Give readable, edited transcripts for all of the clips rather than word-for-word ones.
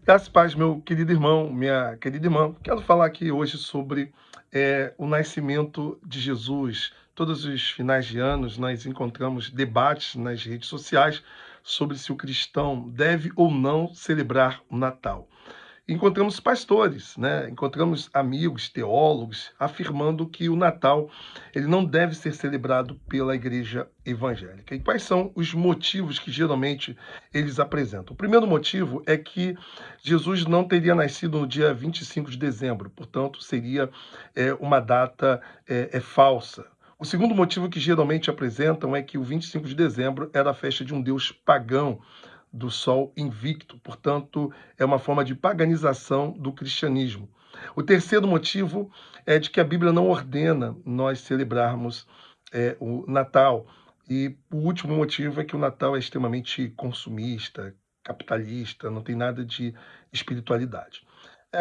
Graças e paz, meu querido irmão, minha querida irmã. Quero falar aqui hoje sobre o nascimento de Jesus. Todos os finais de anos nós encontramos debates nas redes sociais sobre se o cristão deve ou não celebrar o Natal. Encontramos pastores, né? Encontramos amigos, teólogos, afirmando que o Natal ele não deve ser celebrado pela igreja evangélica. E quais são os motivos que geralmente eles apresentam? O primeiro motivo é que Jesus não teria nascido no dia 25 de dezembro, portanto, seria uma data falsa. O segundo motivo que geralmente apresentam é que o 25 de dezembro era a festa de um deus pagão, do Sol invicto, portanto, é uma forma de paganização do cristianismo. O terceiro motivo é de que a Bíblia não ordena nós celebrarmos o Natal. E o último motivo é que o Natal é extremamente consumista, capitalista, não tem nada de espiritualidade.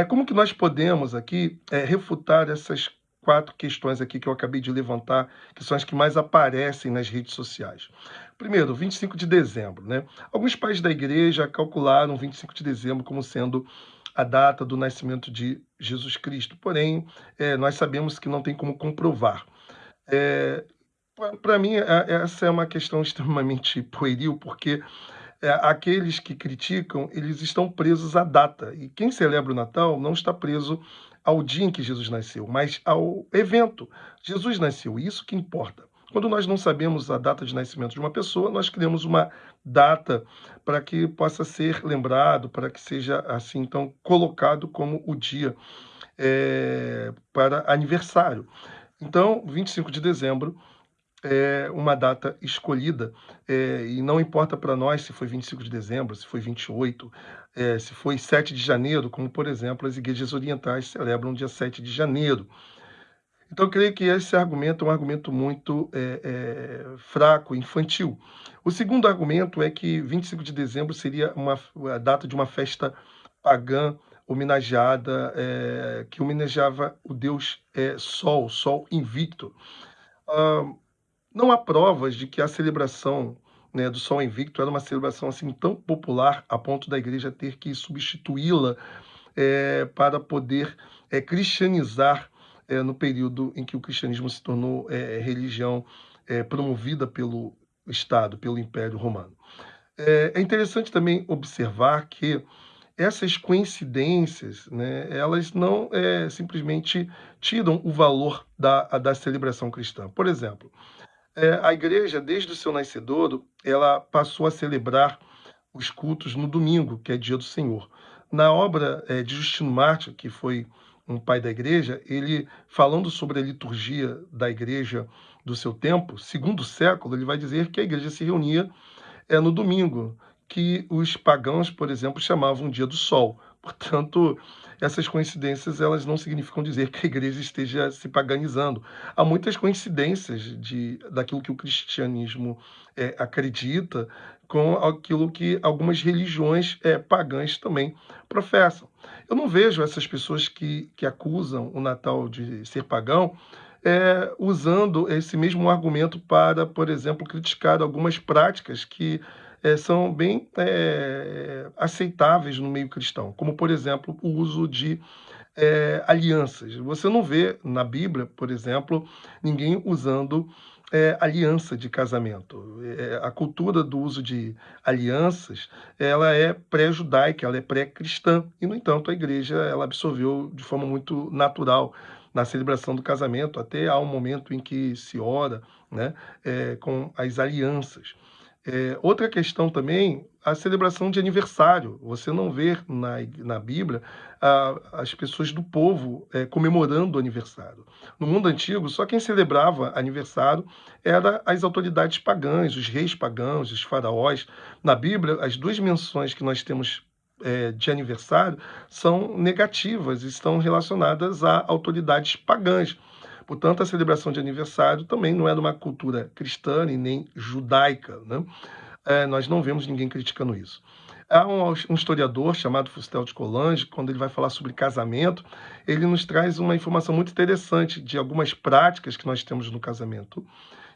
Como que nós podemos aqui refutar essas quatro questões aqui que eu acabei de levantar, que são as que mais aparecem nas redes sociais? Primeiro, 25 de dezembro, né? Alguns pais da igreja calcularam 25 de dezembro como sendo a data do nascimento de Jesus Cristo. Porém, nós sabemos que não tem como comprovar. Para mim, essa é uma questão extremamente pueril, porque aqueles que criticam, eles estão presos à data. E quem celebra o Natal não está preso ao dia em que Jesus nasceu, mas ao evento. Jesus nasceu, isso que importa. Quando nós não sabemos a data de nascimento de uma pessoa, nós criamos uma data para que possa ser lembrado, para que seja assim então colocado como o dia para aniversário. Então, 25 de dezembro é uma data escolhida, e não importa para nós se foi 25 de dezembro, se foi 28, se foi 7 de janeiro, como, por exemplo, as igrejas orientais celebram dia 7 de janeiro. Então, eu creio que esse argumento é um argumento muito fraco, infantil. O segundo argumento é que 25 de dezembro seria a data de uma festa pagã homenageada, que homenageava o deus Sol, Sol invicto. Ah, não há provas de que a celebração, né, do Sol Invicto era uma celebração assim tão popular a ponto da igreja ter que substituí-la para poder cristianizar no período em que o cristianismo se tornou religião promovida pelo Estado, pelo Império Romano. É interessante também observar que essas coincidências, né, elas não simplesmente tiram o valor da celebração cristã. Por exemplo, a igreja, desde o seu nascedouro, ela passou a celebrar os cultos no domingo, que é dia do Senhor. Na obra de Justino Mártir, que foi um pai da igreja, ele, falando sobre a liturgia da igreja do seu tempo, segundo século, ele vai dizer que a igreja se reunia no domingo, que os pagãos, por exemplo, chamavam dia do sol. Portanto, essas coincidências elas não significam dizer que a igreja esteja se paganizando. Há muitas coincidências daquilo que o cristianismo acredita com aquilo que algumas religiões pagãs também professam. Eu não vejo essas pessoas que acusam o Natal de ser pagão usando esse mesmo argumento para, por exemplo, criticar algumas práticas que são bem aceitáveis no meio cristão, como, por exemplo, o uso de alianças. Você não vê na Bíblia, por exemplo, ninguém usando aliança de casamento. A cultura do uso de alianças, ela é pré-judaica, ela é pré-cristã, e, no entanto, a igreja ela absorveu de forma muito natural na celebração do casamento, até há um momento em que se ora, né, com as alianças. Outra questão também, a celebração de aniversário. Você não vê na Bíblia as pessoas do povo comemorando o aniversário. No mundo antigo, só quem celebrava aniversário eram as autoridades pagãs, os reis pagãos, os faraós. Na Bíblia, as duas menções que nós temos de aniversário são negativas, estão relacionadas a autoridades pagãs. Portanto, a celebração de aniversário também não é de uma cultura cristã e nem judaica, né? Nós não vemos ninguém criticando isso. Há um historiador chamado Fustel de Coulanges, quando ele vai falar sobre casamento, ele nos traz uma informação muito interessante de algumas práticas que nós temos no casamento.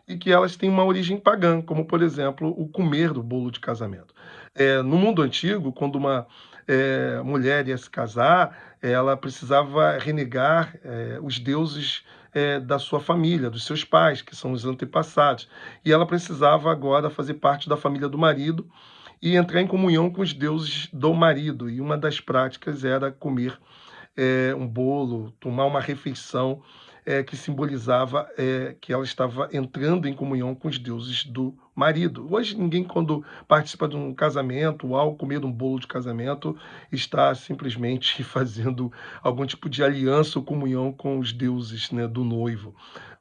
e que elas têm uma origem pagã, como, por exemplo, o comer do bolo de casamento. No mundo antigo, quando uma mulher ia se casar, ela precisava renegar os deuses da sua família, dos seus pais, que são os antepassados. E ela precisava agora fazer parte da família do marido e entrar em comunhão com os deuses do marido. E uma das práticas era comer um bolo, tomar uma refeição que simbolizava que ela estava entrando em comunhão com os deuses do marido. Hoje, ninguém, quando participa de um casamento ou ao comer um bolo de casamento, está simplesmente fazendo algum tipo de aliança ou comunhão com os deuses, né, do noivo.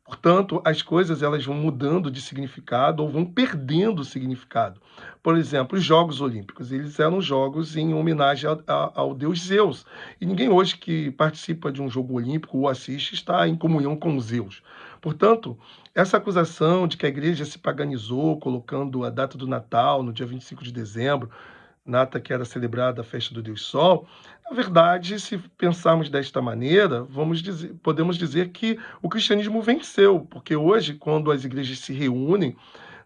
Portanto, as coisas elas vão mudando de significado ou vão perdendo significado. Por exemplo, os Jogos Olímpicos, eles eram jogos em homenagem ao deus Zeus. E ninguém hoje que participa de um jogo olímpico ou assiste está em comunhão com Zeus. Portanto, essa acusação de que a igreja se paganizou, colocando a data do Natal no dia 25 de dezembro, data que era celebrada a festa do Deus Sol, na verdade, se pensarmos desta maneira, podemos dizer que o cristianismo venceu, porque hoje, quando as igrejas se reúnem,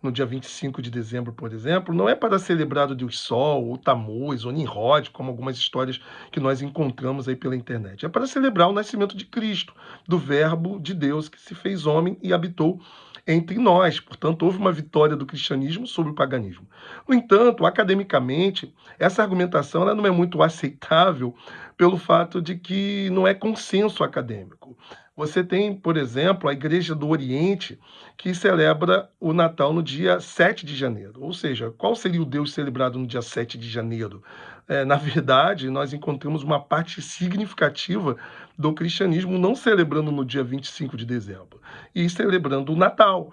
no dia 25 de dezembro, por exemplo, não é para celebrar o Deus Sol, ou Tammuz, ou Nimrod, como algumas histórias que nós encontramos aí pela internet. É para celebrar o nascimento de Cristo, do Verbo de Deus que se fez homem e habitou entre nós. Portanto, houve uma vitória do cristianismo sobre o paganismo. No entanto, academicamente, essa argumentação ela não é muito aceitável pelo fato de que não é consenso acadêmico. Você tem, por exemplo, a Igreja do Oriente, que celebra o Natal no dia 7 de janeiro. Ou seja, qual seria o Deus celebrado no dia 7 de janeiro? Na verdade, nós encontramos uma parte significativa do cristianismo não celebrando no dia 25 de dezembro, e celebrando o Natal,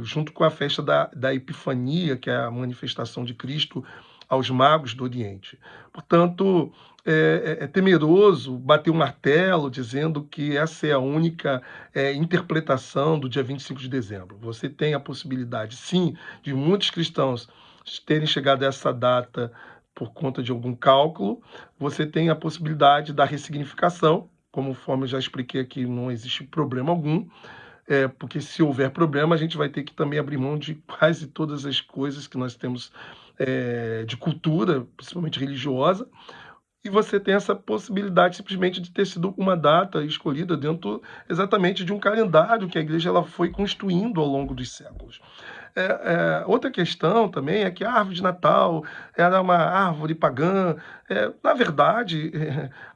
junto com a festa da Epifania, que é a manifestação de Cristo aos magos do Oriente. Portanto, é temeroso bater um martelo dizendo que essa é a única interpretação do dia 25 de dezembro. Você tem a possibilidade, sim, de muitos cristãos terem chegado a essa data por conta de algum cálculo. Você tem a possibilidade da ressignificação, conforme eu já expliquei aqui, não existe problema algum, porque se houver problema, a gente vai ter que também abrir mão de quase todas as coisas que nós temos de cultura, principalmente religiosa, e você tem essa possibilidade simplesmente de ter sido uma data escolhida dentro exatamente de um calendário que a igreja ela foi construindo ao longo dos séculos. Outra questão também é que a árvore de Natal era uma árvore pagã. Na verdade,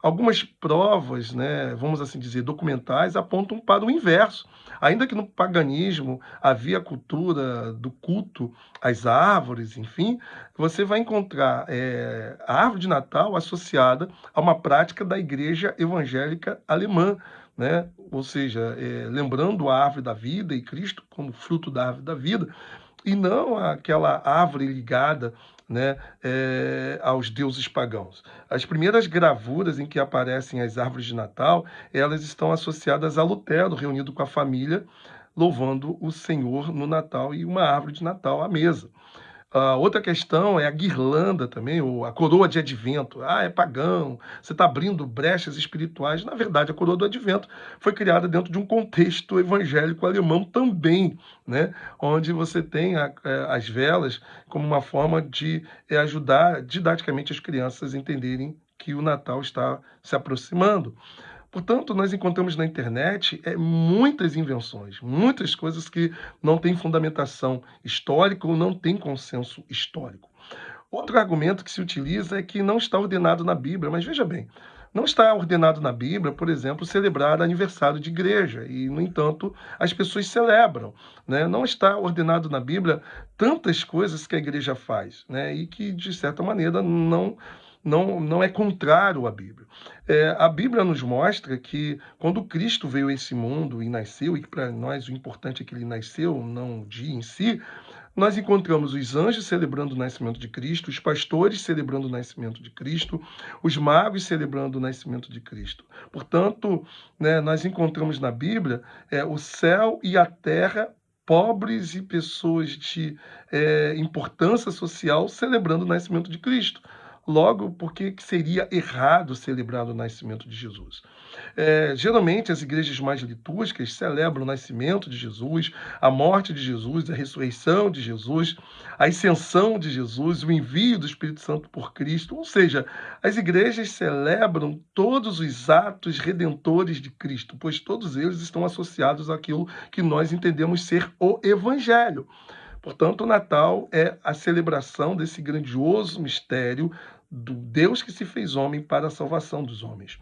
algumas provas, né, vamos assim dizer, documentais, apontam para o inverso. Ainda que no paganismo havia a cultura do culto às árvores, enfim, você vai encontrar a árvore de Natal associada a uma prática da igreja evangélica alemã, né? Ou seja, lembrando a árvore da vida e Cristo como fruto da árvore da vida, e não aquela árvore ligada, né, aos deuses pagãos. As primeiras gravuras em que aparecem as árvores de Natal, elas estão associadas a Lutero, reunido com a família, louvando o Senhor no Natal e uma árvore de Natal à mesa. A outra questão é a guirlanda também, ou a coroa de advento. Ah, é pagão, você está abrindo brechas espirituais. Na verdade, a coroa do advento foi criada dentro de um contexto evangélico alemão também, né? Onde você tem as velas como uma forma de ajudar didaticamente as crianças a entenderem que o Natal está se aproximando. Portanto, nós encontramos na internet muitas invenções, muitas coisas que não têm fundamentação histórica ou não têm consenso histórico. Outro argumento que se utiliza é que não está ordenado na Bíblia, mas veja bem, não está ordenado na Bíblia, por exemplo, celebrar aniversário de igreja, e, no entanto, as pessoas celebram, né? Não está ordenado na Bíblia tantas coisas que a igreja faz, né? E que, de certa maneira, não é contrário à Bíblia. A Bíblia nos mostra que quando Cristo veio a esse mundo e nasceu, e que para nós o importante é que ele nasceu, não o dia em si, nós encontramos os anjos celebrando o nascimento de Cristo, os pastores celebrando o nascimento de Cristo, os magos celebrando o nascimento de Cristo. Portanto, né, nós encontramos na Bíblia o céu e a terra, pobres e pessoas de importância social celebrando o nascimento de Cristo. Logo, por que que seria errado celebrar o nascimento de Jesus? Geralmente, as igrejas mais litúrgicas celebram o nascimento de Jesus, a morte de Jesus, a ressurreição de Jesus, a ascensão de Jesus, o envio do Espírito Santo por Cristo. Ou seja, as igrejas celebram todos os atos redentores de Cristo, pois todos eles estão associados àquilo que nós entendemos ser o Evangelho. Portanto, o Natal é a celebração desse grandioso mistério do Deus que se fez homem para a salvação dos homens.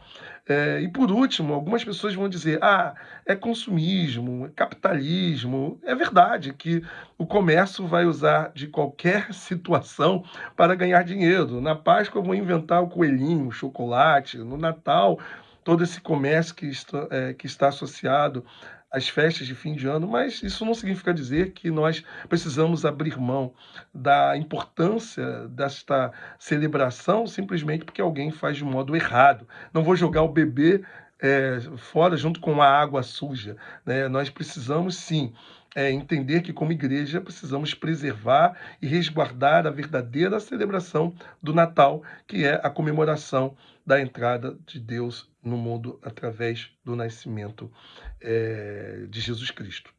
E por último, algumas pessoas vão dizer: ah, é consumismo, é capitalismo. É verdade que o comércio vai usar de qualquer situação para ganhar dinheiro. Na Páscoa vão inventar o coelhinho, o chocolate. No Natal, todo esse comércio que está associado às festas de fim de ano, mas isso não significa dizer que nós precisamos abrir mão da importância desta celebração simplesmente porque alguém faz de modo errado. Não vou jogar o bebê fora junto com a água suja, né? Nós precisamos sim entender que, como igreja, precisamos preservar e resguardar a verdadeira celebração do Natal, que é a comemoração da entrada de Deus no mundo através do nascimento de Jesus Cristo.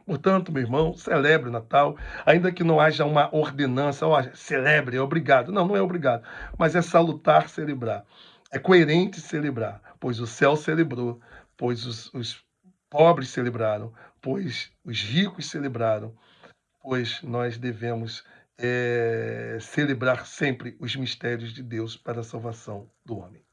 Portanto, meu irmão, celebre o Natal, ainda que não haja uma ordenança, ó, celebre, é obrigado. Não, não é obrigado, mas é salutar celebrar. É coerente celebrar, pois o céu celebrou, pois os pobres celebraram, pois os ricos celebraram, pois nós devemos celebrar sempre os mistérios de Deus para a salvação do homem.